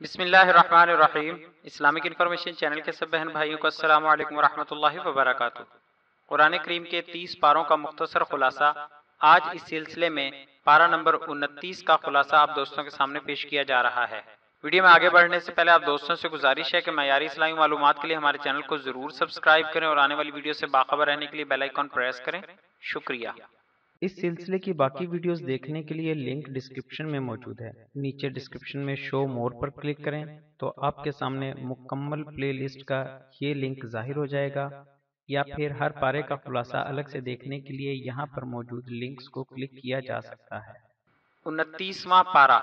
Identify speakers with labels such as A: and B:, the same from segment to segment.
A: بسم اللہ الرحمن الرحیم۔ اسلامک انفارمیشن چینل کے سب بہن بھائیوں کو السلام علیکم ورحمۃ اللہ وبرکاتہ۔ قرآن کریم کے 30 پاروں کا مختصر خلاصہ آج اس سلسلے میں پارہ نمبر 29 کا خلاصہ آپ دوستوں کے سامنے پیش کیا جا رہا ہے۔ ویڈیو میں آگے بڑھنے سے پہلے آپ دوستوں سے گزارش ہے کہ معیاری اسلامی معلومات کے لیے ہمارے چینل کو ضرور سبسکرائب کریں اور آنے والی ویڈیو سے باخبر رہنے کے لیے بیل آئیکن پریس کریں۔ شکریہ۔
B: اس سلسلے کی باقی ویڈیوز دیکھنے کے لیے لنک ڈسکرپشن میں موجود ہے۔ نیچے ڈسکرپشن میں شو مور پر کلک کریں تو آپ کے سامنے مکمل پلے لسٹ کا یہ لنک ظاہر ہو جائے گا، یا پھر ہر پارے کا خلاصہ الگ سے دیکھنے کے لیے یہاں پر موجود لنکس کو کلک کیا جا سکتا ہے۔
A: 29واں پارہ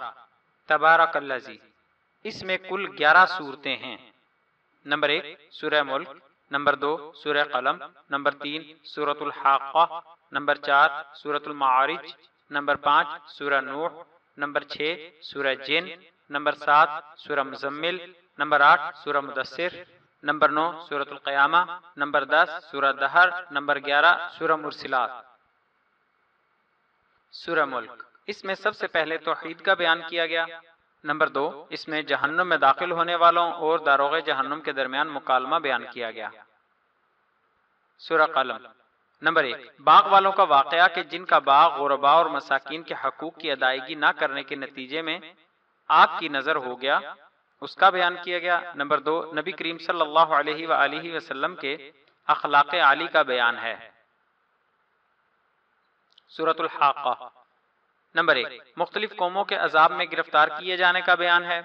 A: تبارک الذی، اس میں کل 11 صورتیں ہیں۔ نمبر 1 سورہ ملک، نمبر 2 سورہ قلم، نمبر 3 سورۃ الحاقہ، نمبر 4 سورۃ المعارج، نمبر 5 سورہ نوح، نمبر 6 سورہ جن، نمبر 7 سورہ مزمل، نمبر 8 سورہ مدثر، نمبر 9 سورۃ القیامہ، نمبر 10 سورہ دہر، نمبر 11 سورہ مرسلات۔ سورہ ملک، اس میں سب سے پہلے توحید کا بیان کیا گیا۔ نمبر 2 اس میں جہنم میں داخل ہونے والوں اور داروغ جہنم کے درمیان مکالمہ بیان کیا گیا۔ سورہ قلم، نمبر 1 باغ والوں کا واقعہ کہ جن کا باغ غرباء اور مساکین کے حقوق کی ادائیگی نہ کرنے کے نتیجے میں آگ کی نظر ہو گیا، اس کا بیان کیا گیا۔ نمبر 2 نبی کریم صلی اللہ علیہ وآلہ وسلم کے اخلاق عالی کا بیان ہے۔ سورۃ الحاقہ، نمبر 1 مختلف قوموں کے عذاب میں گرفتار کیے جانے کا بیان ہے۔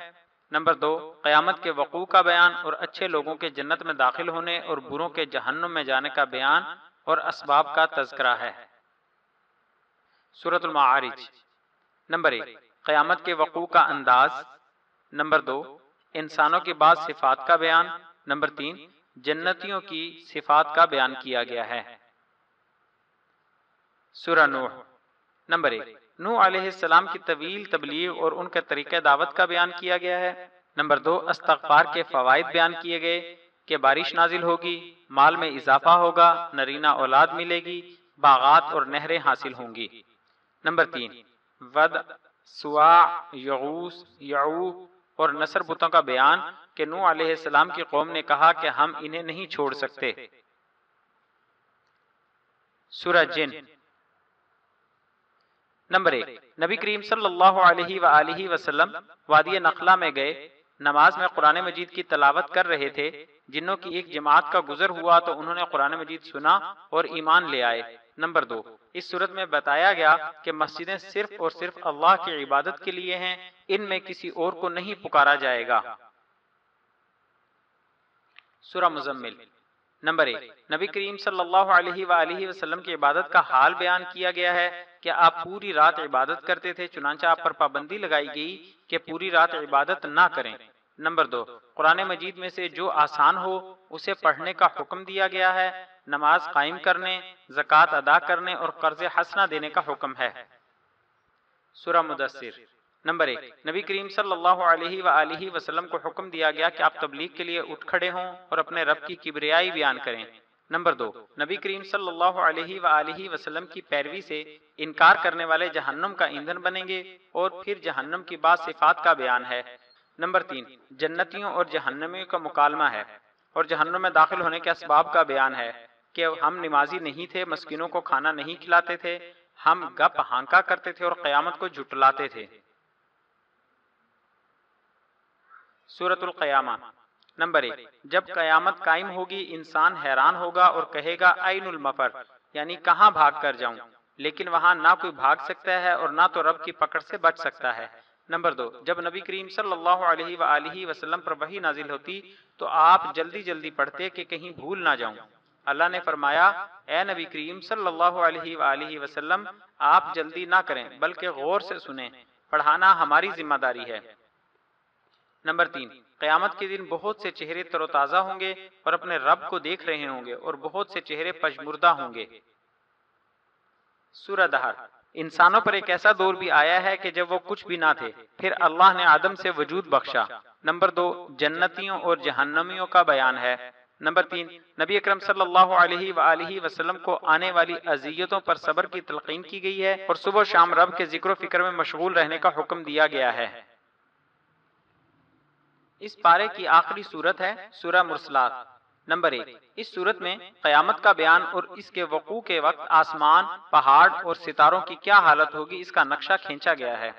A: نمبر 2 قیامت کے وقوع کا بیان اور اچھے لوگوں کے جنت میں داخل ہونے اور بروں کے جہنم میں جانے کا بیان اور اسباب کا تذکرہ ہے۔ سورۃ المعارج، نمبر 1 قیامت کے وقوع کا انداز، نمبر 2 انسانوں کی بعض صفات کا بیان، نمبر 3 جنتیوں کی صفات کا بیان کیا گیا ہے۔ سورہ نوح، نمبر 1 نوح علیہ السلام کی طویل تبلیغ اور ان کے طریقہ دعوت کا بیان کیا گیا ہے۔ نمبر 2 استغفار کے فوائد بیان کیے گئے کہ بارش نازل ہوگی، مال میں اضافہ ہوگا، نرینہ اولاد ملے گی، باغات اور نہریں حاصل ہوں گی۔ نمبر 3 ود، سواع، یغوث، یعوق اور نصر بتوں کا بیان کہ نوح علیہ السلام کی قوم نے کہا کہ ہم انہیں نہیں چھوڑ سکتے۔ سورہ جن، نمبر 1 نبی کریم صلی اللہ علیہ وآلہ وسلم وادی نخلا میں گئے، نماز میں قرآن مجید کی تلاوت کر رہے تھے، جنوں کی ایک جماعت کا گزر ہوا تو انہوں نے قرآن مجید سنا اور ایمان لے آئے۔ نمبر 2 اس صورت میں بتایا گیا کہ مسجدیں صرف اور صرف اللہ کی عبادت کے لیے ہیں، ان میں کسی اور کو نہیں پکارا جائے گا۔ سورہ مزمل، نمبر 1 نبی کریم صلی اللہ علیہ وآلہ وسلم کی عبادت کا حال بیان کیا گیا ہے کہ آپ پوری رات عبادت کرتے تھے، چنانچہ آپ پر پابندی لگائی گئی کہ پوری رات عبادت نہ کریں۔ نمبر 2 قرآن مجید میں سے جو آسان ہو اسے پڑھنے کا حکم دیا گیا ہے، نماز قائم کرنے، زکوٰۃ ادا کرنے اور قرض حسنہ دینے کا حکم ہے۔ سورہ مدثر، نمبر 1 نبی کریم صلی اللہ علیہ وآلہ وسلم کو حکم دیا گیا کہ آپ تبلیغ کے لیے اٹھ کھڑے ہوں اور اپنے رب کی کبریائی بیان کریں۔ نمبر 2 نبی کریم صلی اللہ علیہ وآلہ وسلم کی پیروی سے انکار کرنے والے جہنم کا ایندھن بنیں گے اور پھر جہنم کی بعض صفات کا بیان ہے۔ نمبر 3 جنتیوں اور جہنمیوں کا مکالمہ ہے اور جہنم میں داخل ہونے کے اسباب کا بیان ہے کہ ہم نمازی نہیں تھے، مسکینوں کو کھانا نہیں کھلاتے تھے، ہم گپ ہانکا کرتے تھے اور قیامت کو جھٹلاتے تھے۔ سورۃ القیامہ، نمبر 1 جب قیامت قائم ہوگی انسان حیران ہوگا اور کہے گا این المفر، یعنی کہاں بھاگ کر جاؤں، لیکن وہاں نہ کوئی بھاگ سکتا ہے اور نہ تو رب کی پکڑ سے بچ سکتا ہے۔ نمبر 2 جب نبی کریم صلی اللہ علیہ وآلہ وسلم پر وحی نازل ہوتی تو آپ جلدی جلدی پڑھتے کہ کہیں بھول نہ جاؤں۔ اللہ نے فرمایا اے نبی کریم صلی اللہ علیہ وآلہ وسلم آپ جلدی نہ کریں بلکہ غور سے سنیں، پڑھانا ہماری ذمہ داری ہے۔ نمبر 3 قیامت کے دن بہت سے چہرے تر و تازہ ہوں گے اور اپنے رب کو دیکھ رہے ہوں گے اور بہت سے چہرے پژمردہ ہوں گے۔ سورہ دہر، انسانوں پر ایک ایسا دور بھی آیا ہے کہ جب وہ کچھ بھی نہ تھے، پھر اللہ نے آدم سے وجود بخشا۔ نمبر 2 جنتیوں اور جہنمیوں کا بیان ہے۔ نمبر 3 نبی اکرم صلی اللہ علیہ وآلہ وسلم کو آنے والی اذیتوں پر صبر کی تلقین کی گئی ہے اور صبح و شام رب کے ذکر و فکر میں مشغول رہنے کا حکم دیا گیا ہے۔ اس پارے کی آخری سورت ہے سورہ مرسلات۔ نمبر 1، اس سورت میں قیامت کا بیان اور اس کے وقوع کے وقت آسمان، پہاڑ اور ستاروں کی کیا حالت ہوگی اس کا نقشہ کھینچا گیا ہے۔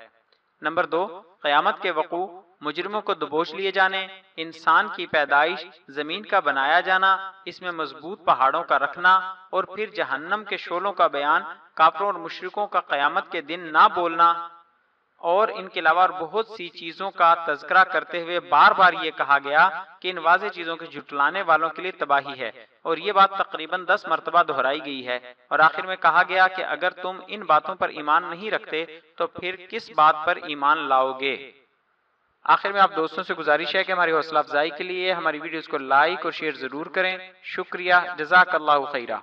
A: نمبر 2، قیامت کے وقوع، مجرموں کو دبوچ لیے جانے، انسان کی پیدائش، زمین کا بنایا جانا، اس میں مضبوط پہاڑوں کا رکھنا، اور پھر جہنم کے شعلوں کا بیان، کافروں اور مشرکوں کا قیامت کے دن نہ بولنا، اور ان کے علاوہ بہت سی چیزوں کا تذکرہ کرتے ہوئے بار بار یہ کہا گیا کہ ان واضح چیزوں کے جھٹلانے والوں کے لیے تباہی ہے، اور یہ بات تقریباً 10 مرتبہ دہرائی گئی ہے، اور آخر میں کہا گیا کہ اگر تم ان باتوں پر ایمان نہیں رکھتے تو پھر کس بات پر ایمان لاؤ گے۔ آخر میں آپ دوستوں سے گزارش ہے کہ ہماری حوصلہ افزائی کے لیے ہماری ویڈیوز کو لائک اور شیئر ضرور کریں۔ شکریہ، جزاک اللہ خیرہ۔